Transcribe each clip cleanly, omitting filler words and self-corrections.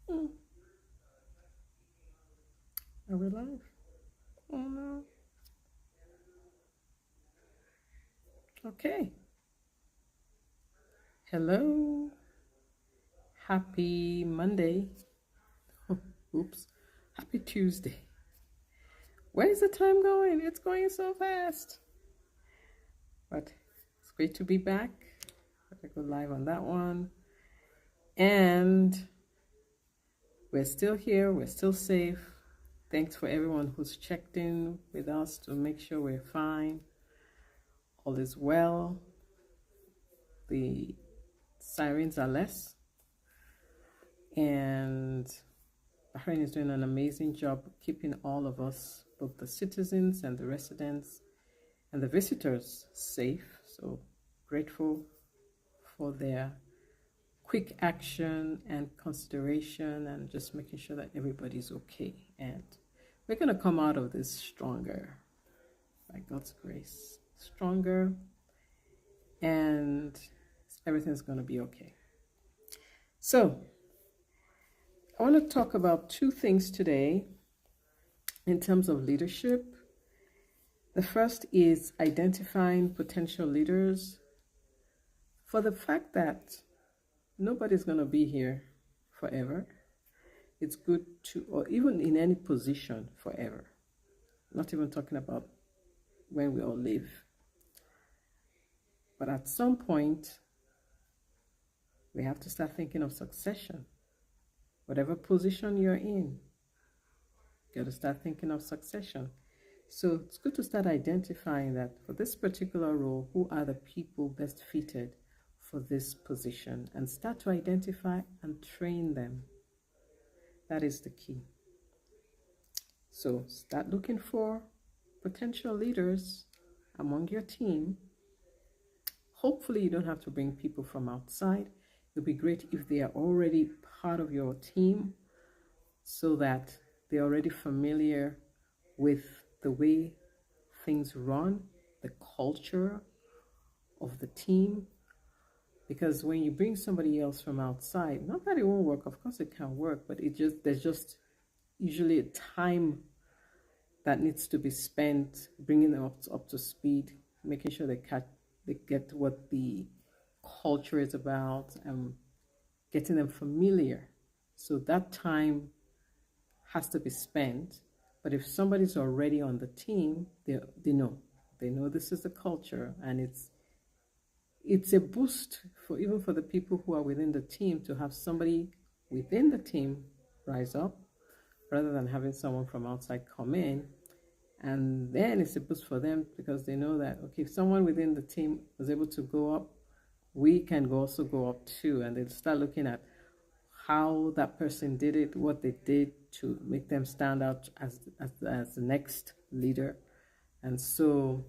Hmm. Are we live? Oh no. Okay. Hello. Happy Monday. Oops. Happy Tuesday. Where is the time going? It's going so fast. But it's great to be back. I go live on that one. And we're still here. We're still safe. Thanks for everyone who's checked in with us to make sure we're fine. All is well. The sirens are less. And Bahrain is doing an amazing job keeping all of us, both the citizens and the residents and the visitors, safe. So grateful for their quick action and consideration and just making sure that everybody's okay. And we're going to come out of this stronger, by God's grace. Stronger, and everything's going to be okay. So I want to talk about two things today in terms of leadership. The first is identifying potential leaders, for the fact that nobody's going to be here forever. It's good to, or even in any position forever, not even talking about when we all live. But at some point, we have to start thinking of succession. Whatever position you're in, you got to start thinking of succession. So it's good to start identifying that for this particular role, who are the people best fitted for this position, and start to identify and train them. That is the key. So start looking for potential leaders among your team. Hopefully you don't have to bring people from outside. It would be great if they are already part of your team so that they're already familiar with the way things run, the culture of the team. Because when you bring somebody else from outside, not that it won't work, of course it can work, but there's just usually a time that needs to be spent bringing them up to speed, making sure they get what the culture is about, and getting them familiar. So that time has to be spent. But if somebody's already on the team, they know this is the culture, and it's a boost for even for the people who are within the team to have somebody within the team rise up rather than having someone from outside come in. And then it's a boost for them because they know that, okay, if someone within the team was able to go up, we can also go up too. And they'll start looking at how that person did it, what they did to make them stand out as the next leader. And so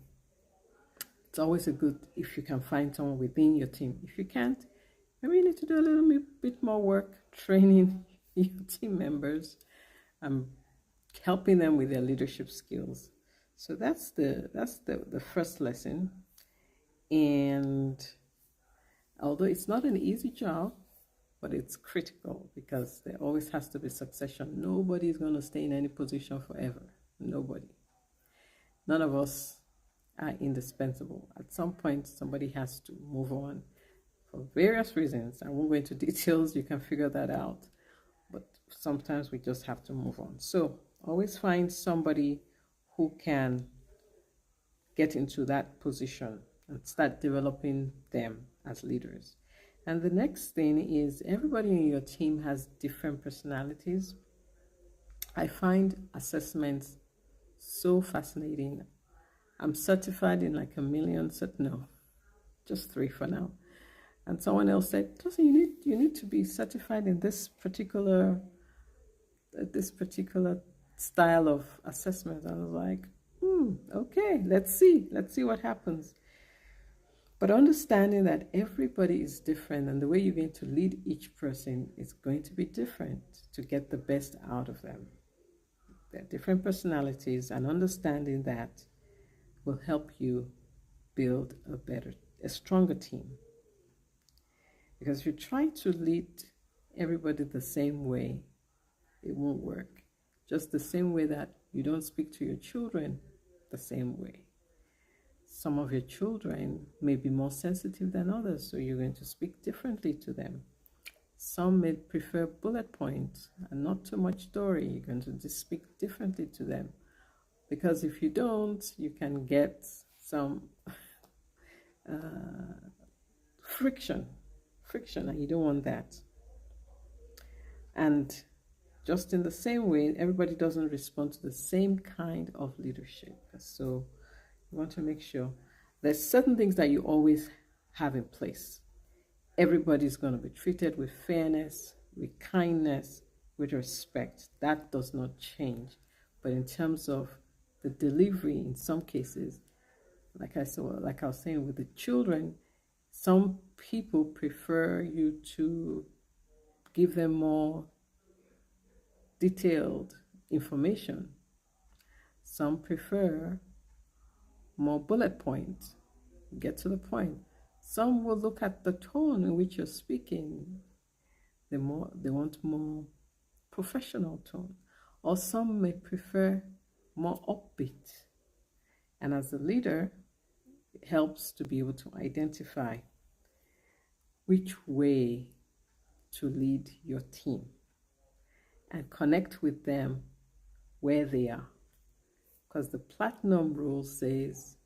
it's always a good if you can find someone within your team. If you can't, maybe you need to do a little bit more work training your team members and helping them with their leadership skills. So that's the first lesson. And although it's not an easy job, but it's critical because there always has to be succession. Nobody is going to stay in any position forever. Nobody. None of us are indispensable. At some point, somebody has to move on for various reasons. I won't go into details. You can figure that out. But sometimes we just have to move on. So always find somebody who can get into that position and start developing them as leaders. And the next thing is everybody in your team has different personalities. I find assessments so fascinating. I'm certified in like a million, no, just 3 for now. And someone else said, listen, you need to be certified in this particular style of assessment. I was like, okay, let's see what happens. But understanding that everybody is different and the way you're going to lead each person is going to be different to get the best out of them. They're different personalities, and understanding that will help you build a stronger team. Because if you try to lead everybody the same way, it won't work. Just the same way that you don't speak to your children the same way. Some of your children may be more sensitive than others, so you're going to speak differently to them. Some may prefer bullet points and not too much story. You're going to just speak differently to them. Because if you don't, you can get some friction, and you don't want that. And just in the same way, everybody doesn't respond to the same kind of leadership. So you want to make sure there's certain things that you always have in place. Everybody's going to be treated with fairness, with kindness, with respect. That does not change. But in terms of the delivery, in some cases, like I was saying with the children, some people prefer you to give them more detailed information. Some prefer more bullet points, get to the point. Some will look at the tone in which you're speaking. They want more professional tone. Or some may prefer more upbeat. And as a leader, it helps to be able to identify which way to lead your team and connect with them where they are. Because the platinum rule says,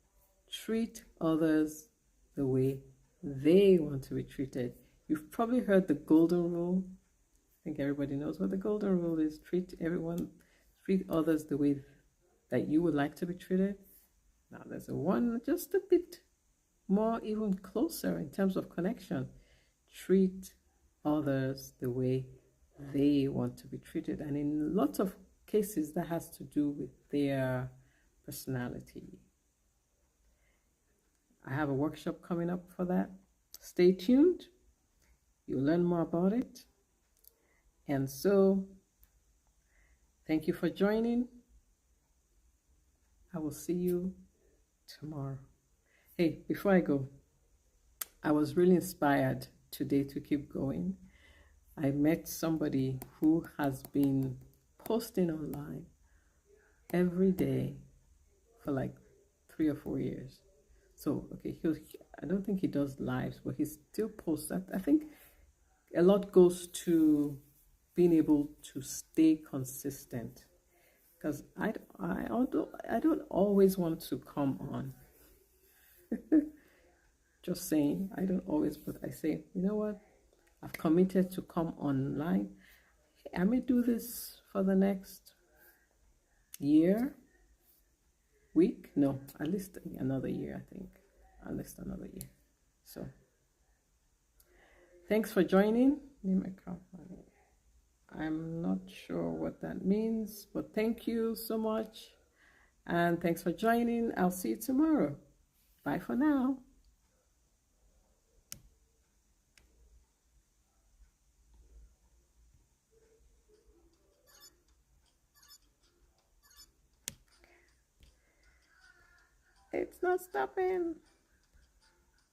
treat others the way they want to be treated. You've probably heard the golden rule. I think everybody knows what the golden rule is. Treat others the way that you would like to be treated. Now there's a one just a bit more, even closer in terms of connection. Treat others the way they want to be treated. And in lots of cases, that has to do with their personality. I have a workshop coming up for that. Stay tuned. You'll learn more about it. And so, thank you for joining. I will see you tomorrow. Hey, before I go, I was really inspired today to keep going. I met somebody who has been posting online every day for like 3 or 4 years. So, okay, I don't think he does lives, but he still posts that. I think a lot goes to being able to stay consistent. Because I don't always want to come on. Just saying, I don't always, but I say, you know what? I've committed to come online. I may do this for the next year, week. No, at least another year, I think. At least another year. So, thanks for joining. I'm not sure what that means, but thank you so much. And thanks for joining. I'll see you tomorrow. Bye for now. It's not stopping.